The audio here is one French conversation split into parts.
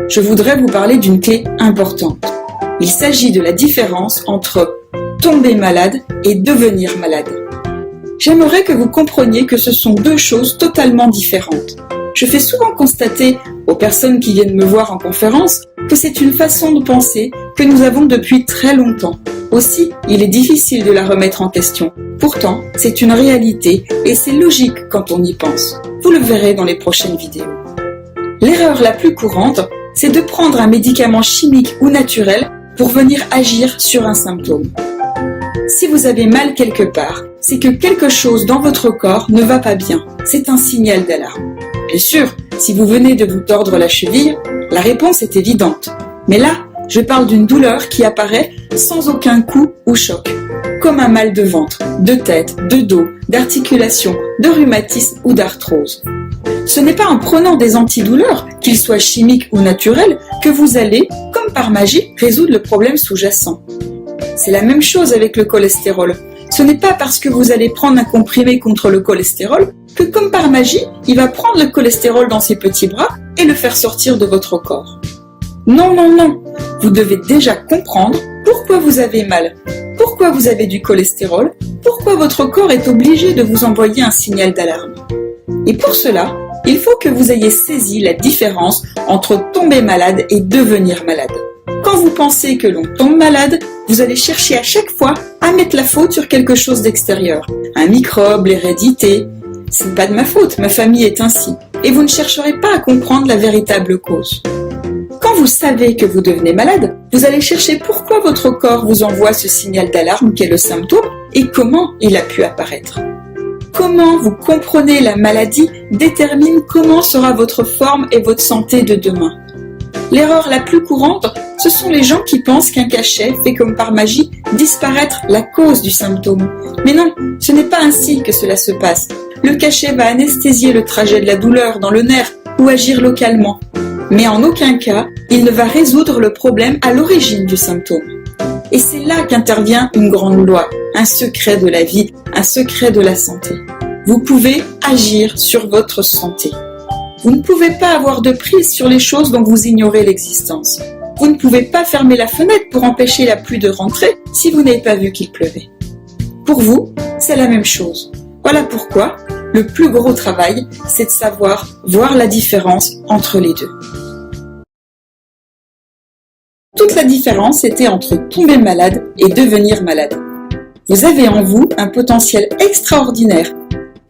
je voudrais vous parler d'une clé importante. Il s'agit de la différence entre tomber malade et devenir malade. J'aimerais que vous compreniez que ce sont deux choses totalement différentes. Je fais souvent constater aux personnes qui viennent me voir en conférence que c'est une façon de penser que nous avons depuis très longtemps. Aussi, il est difficile de la remettre en question. Pourtant, c'est une réalité et c'est logique quand on y pense. Vous le verrez dans les prochaines vidéos. L'erreur la plus courante, c'est de prendre un médicament chimique ou naturel pour venir agir sur un symptôme. Si vous avez mal quelque part, c'est que quelque chose dans votre corps ne va pas bien. C'est un signal d'alarme. Bien sûr, si vous venez de vous tordre la cheville, la réponse est évidente. Mais là, je parle d'une douleur qui apparaît sans aucun coup ou choc, comme un mal de ventre, de tête, de dos, d'articulation, de rhumatisme ou d'arthrose. Ce n'est pas en prenant des antidouleurs, qu'ils soient chimiques ou naturels, que vous allez, comme par magie, résoudre le problème sous-jacent. C'est la même chose avec le cholestérol. Ce n'est pas parce que vous allez prendre un comprimé contre le cholestérol que, comme par magie, il va prendre le cholestérol dans ses petits bras et le faire sortir de votre corps. Non, non, non. Vous devez déjà comprendre pourquoi vous avez mal, pourquoi vous avez du cholestérol, pourquoi votre corps est obligé de vous envoyer un signal d'alarme. Et pour cela, il faut que vous ayez saisi la différence entre tomber malade et devenir malade. Quand vous pensez que l'on tombe malade, vous allez chercher à chaque fois à mettre la faute sur quelque chose d'extérieur. Un microbe, l'hérédité. C'est pas de ma faute, ma famille est ainsi. Et vous ne chercherez pas à comprendre la véritable cause. Quand vous savez que vous devenez malade, vous allez chercher pourquoi votre corps vous envoie ce signal d'alarme qu'est le symptôme et comment il a pu apparaître. Comment vous comprenez la maladie détermine comment sera votre forme et votre santé de demain. L'erreur la plus courante, ce sont les gens qui pensent qu'un cachet fait comme par magie disparaître la cause du symptôme. Mais non, ce n'est pas ainsi que cela se passe. Le cachet va anesthésier le trajet de la douleur dans le nerf ou agir localement. Mais en aucun cas, il ne va résoudre le problème à l'origine du symptôme. Et c'est là qu'intervient une grande loi, un secret de la vie, un secret de la santé. Vous pouvez agir sur votre santé. Vous ne pouvez pas avoir de prise sur les choses dont vous ignorez l'existence. Vous ne pouvez pas fermer la fenêtre pour empêcher la pluie de rentrer si vous n'avez pas vu qu'il pleuvait. Pour vous, c'est la même chose. Voilà pourquoi le plus gros travail, c'est de savoir voir la différence entre les deux. Toute la différence était entre tomber malade et devenir malade. Vous avez en vous un potentiel extraordinaire,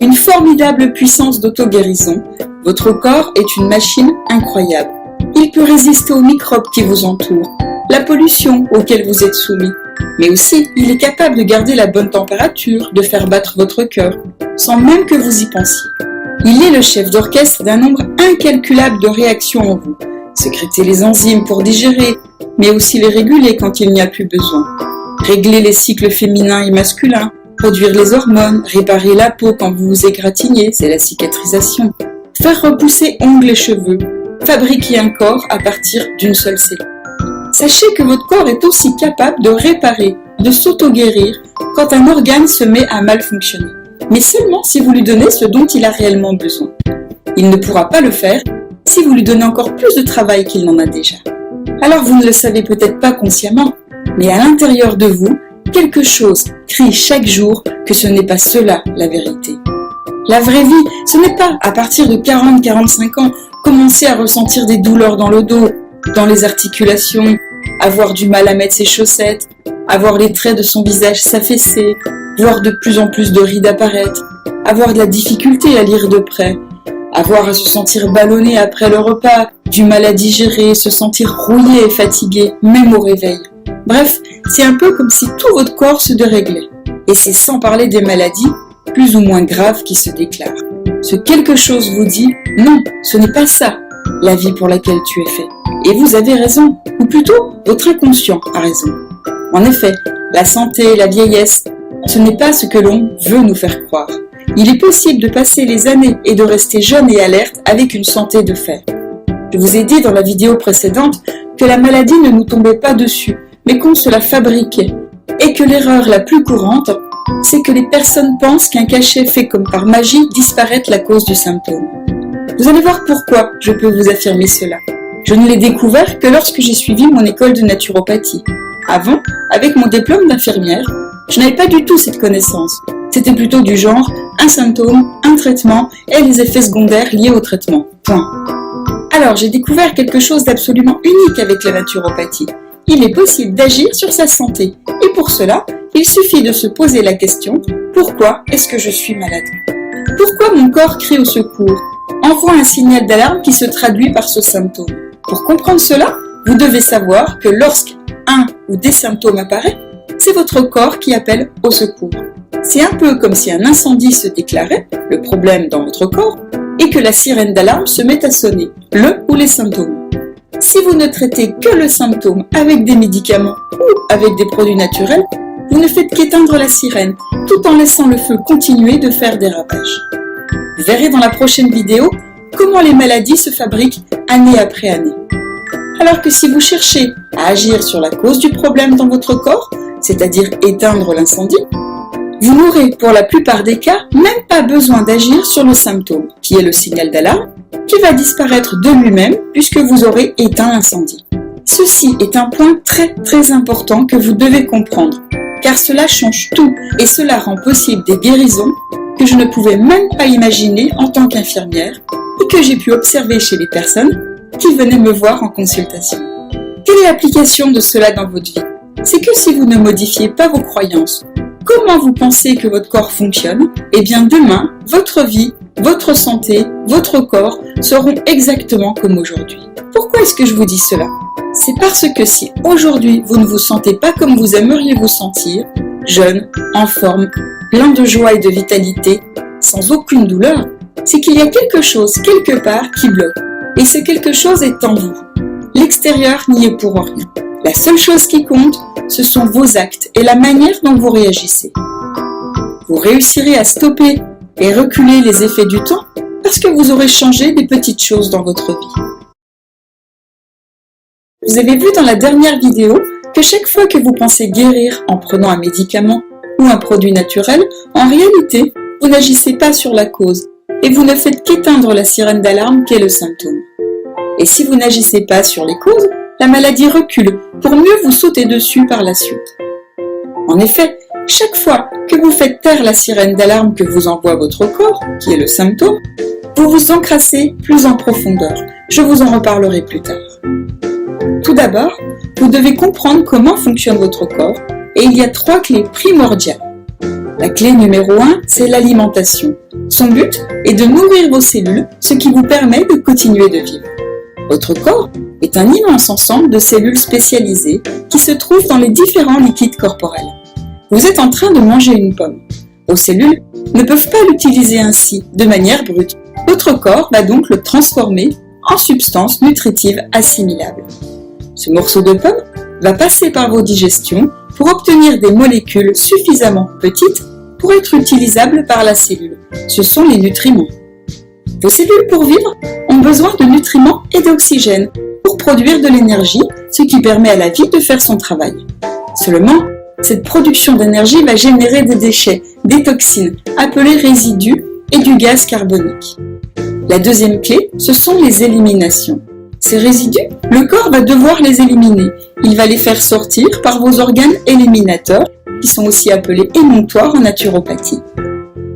une formidable puissance d'auto-guérison. Votre corps est une machine incroyable. Il peut résister aux microbes qui vous entourent, la pollution auquel vous êtes soumis. Mais aussi, il est capable de garder la bonne température, de faire battre votre cœur, sans même que vous y pensiez. Il est le chef d'orchestre d'un nombre incalculable de réactions en vous. Sécréter les enzymes pour digérer, mais aussi les réguler quand il n'y a plus besoin. Régler les cycles féminins et masculins, produire les hormones, réparer la peau quand vous vous égratignez, c'est la cicatrisation. Faire repousser ongles et cheveux, fabriquer un corps à partir d'une seule cellule. Sachez que votre corps est aussi capable de réparer, de s'auto-guérir quand un organe se met à mal fonctionner. Mais seulement si vous lui donnez ce dont il a réellement besoin. Il ne pourra pas le faire si vous lui donnez encore plus de travail qu'il n'en a déjà. Alors vous ne le savez peut-être pas consciemment, mais à l'intérieur de vous, quelque chose crie chaque jour que ce n'est pas cela la vérité. La vraie vie, ce n'est pas à partir de 40-45 ans commencer à ressentir des douleurs dans le dos, dans les articulations, avoir du mal à mettre ses chaussettes, avoir les traits de son visage s'affaisser, voir de plus en plus de rides apparaître, avoir de la difficulté à lire de près, avoir à se sentir ballonné après le repas, du mal à digérer, se sentir rouillé et fatigué, même au réveil. Bref, c'est un peu comme si tout votre corps se déréglait. Et c'est sans parler des maladies, plus ou moins graves, qui se déclarent. Ce quelque chose vous dit « Non, ce n'est pas ça, la vie pour laquelle tu es fait. » Et vous avez raison, ou plutôt, votre inconscient a raison. En effet, la santé, la vieillesse, ce n'est pas ce que l'on veut nous faire croire. Il est possible de passer les années et de rester jeune et alerte avec une santé de fer. Je vous ai dit dans la vidéo précédente que la maladie ne nous tombait pas dessus, mais qu'on se la fabriquait. Et que l'erreur la plus courante, c'est que les personnes pensent qu'un cachet fait comme par magie disparaître la cause du symptôme. Vous allez voir pourquoi je peux vous affirmer cela. Je ne l'ai découvert que lorsque j'ai suivi mon école de naturopathie. Avant, avec mon diplôme d'infirmière, je n'avais pas du tout cette connaissance. C'était plutôt du genre un symptôme, un traitement et les effets secondaires liés au traitement. Point. Alors j'ai découvert quelque chose d'absolument unique avec la naturopathie. Il est possible d'agir sur sa santé. Et pour cela, il suffit de se poser la question « Pourquoi est-ce que je suis malade ?» Pourquoi mon corps crie au secours, envoie un signal d'alarme qui se traduit par ce symptôme? Pour comprendre cela, vous devez savoir que lorsqu'un ou des symptômes apparaissent, c'est votre corps qui appelle au secours. C'est un peu comme si un incendie se déclarait, le problème dans votre corps, et que la sirène d'alarme se met à sonner, le ou les symptômes. Si vous ne traitez que le symptôme avec des médicaments ou avec des produits naturels, vous ne faites qu'éteindre la sirène, tout en laissant le feu continuer de faire des ravages. Vous verrez dans la prochaine vidéo comment les maladies se fabriquent année après année. Alors que si vous cherchez à agir sur la cause du problème dans votre corps, c'est-à-dire éteindre l'incendie, vous n'aurez pour la plupart des cas même pas besoin d'agir sur le symptôme, qui est le signal d'alarme, qui va disparaître de lui-même puisque vous aurez éteint l'incendie. Ceci est un point très important que vous devez comprendre, car cela change tout et cela rend possible des guérisons que je ne pouvais même pas imaginer en tant qu'infirmière et que j'ai pu observer chez les personnes qui venaient me voir en consultation. Quelle est l'application de cela dans votre vie? C'est que si vous ne modifiez pas vos croyances, comment vous pensez que votre corps fonctionne, eh bien demain, votre vie, votre santé, votre corps seront exactement comme aujourd'hui. Pourquoi est-ce que je vous dis cela? C'est parce que si aujourd'hui vous ne vous sentez pas comme vous aimeriez vous sentir, jeune, en forme, plein de joie et de vitalité, sans aucune douleur, c'est qu'il y a quelque chose quelque part qui bloque. Et ce quelque chose est en vous. L'extérieur n'y est pour rien. La seule chose qui compte, ce sont vos actes et la manière dont vous réagissez. Vous réussirez à stopper et reculer les effets du temps parce que vous aurez changé des petites choses dans votre vie. Vous avez vu dans la dernière vidéo que chaque fois que vous pensez guérir en prenant un médicament ou un produit naturel, en réalité, vous n'agissez pas sur la cause et vous ne faites qu'éteindre la sirène d'alarme qu'est le symptôme. Et si vous n'agissez pas sur les causes, la maladie recule pour mieux vous sauter dessus par la suite. En effet, chaque fois que vous faites taire la sirène d'alarme que vous envoie votre corps, qui est le symptôme, vous vous encrassez plus en profondeur. Je vous en reparlerai plus tard. Tout d'abord, vous devez comprendre comment fonctionne votre corps et il y a 3 clés primordiales. La clé numéro 1, c'est l'alimentation. Son but est de nourrir vos cellules, ce qui vous permet de continuer de vivre. Votre corps est un immense ensemble de cellules spécialisées qui se trouvent dans les différents liquides corporels. Vous êtes en train de manger une pomme. Vos cellules ne peuvent pas l'utiliser ainsi, de manière brute. Votre corps va donc le transformer en substance nutritive assimilable. Ce morceau de pomme va passer par vos digestions pour obtenir des molécules suffisamment petites pour être utilisables par la cellule. Ce sont les nutriments. Vos cellules pour vivre ont besoin de nutriments et d'oxygène pour produire de l'énergie, ce qui permet à la vie de faire son travail. Seulement, cette production d'énergie va générer des déchets, des toxines, appelés résidus et du gaz carbonique. La deuxième clé, ce sont les éliminations. Ces résidus, le corps va devoir les éliminer. Il va les faire sortir par vos organes éliminateurs, qui sont aussi appelés émonctoires en naturopathie.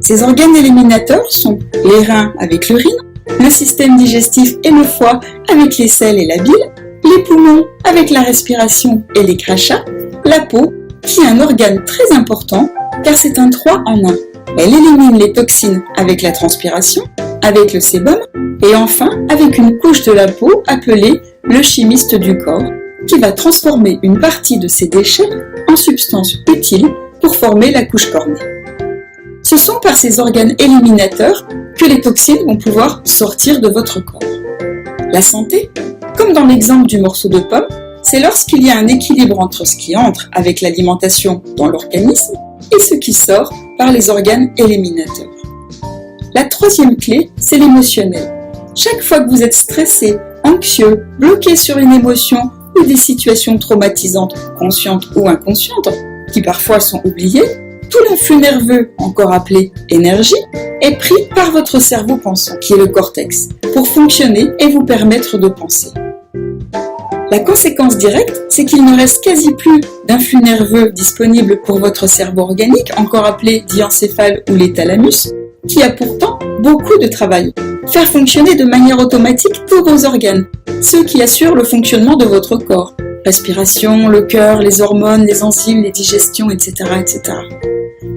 Ces organes éliminateurs sont les reins avec l'urine, le système digestif et le foie avec les selles et la bile, les poumons avec la respiration et les crachats, la peau qui est un organe très important car c'est un 3 en 1. Elle élimine les toxines avec la transpiration, avec le sébum et enfin avec une couche de la peau appelée le chimiste du corps qui va transformer une partie de ces déchets en substances utiles pour former la couche cornée. Ce sont par ces organes éliminateurs que les toxines vont pouvoir sortir de votre corps. La santé, comme dans l'exemple du morceau de pomme, c'est lorsqu'il y a un équilibre entre ce qui entre avec l'alimentation dans l'organisme et ce qui sort par les organes éliminateurs. La troisième clé, c'est l'émotionnel. Chaque fois que vous êtes stressé, anxieux, bloqué sur une émotion ou des situations traumatisantes, conscientes ou inconscientes, qui parfois sont oubliées, tout l'influx nerveux, encore appelé énergie, est pris par votre cerveau pensant, qui est le cortex, pour fonctionner et vous permettre de penser. La conséquence directe, c'est qu'il ne reste quasi plus d'influx nerveux disponible pour votre cerveau organique, encore appelé diencéphale ou les thalamus, qui a pourtant beaucoup de travail. Faire fonctionner de manière automatique tous vos organes, ceux qui assurent le fonctionnement de votre corps. Respiration, le cœur, les hormones, les enzymes, les digestions, etc., etc.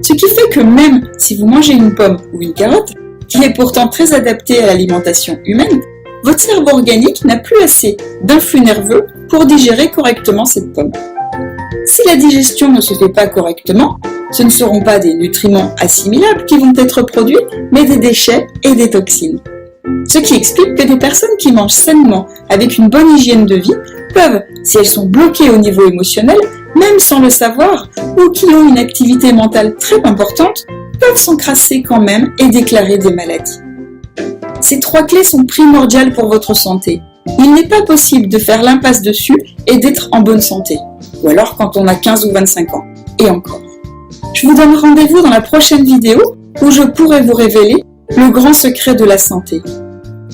Ce qui fait que même si vous mangez une pomme ou une carotte, qui est pourtant très adaptée à l'alimentation humaine, votre cerveau organique n'a plus assez d'influx nerveux pour digérer correctement cette pomme. Si la digestion ne se fait pas correctement, ce ne seront pas des nutriments assimilables qui vont être produits, mais des déchets et des toxines. Ce qui explique que des personnes qui mangent sainement, avec une bonne hygiène de vie, peuvent, si elles sont bloquées au niveau émotionnel, même sans le savoir, ou qui ont une activité mentale très importante, peuvent s'encrasser quand même et déclarer des maladies. Ces 3 clés sont primordiales pour votre santé. Il n'est pas possible de faire l'impasse dessus et d'être en bonne santé. Ou alors quand on a 15 ou 25 ans. Et encore. Je vous donne rendez-vous dans la prochaine vidéo où je pourrai vous révéler le grand secret de la santé.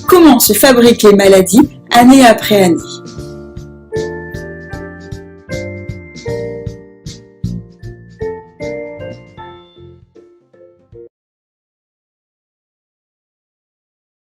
Comment se fabriquent les maladies année après année.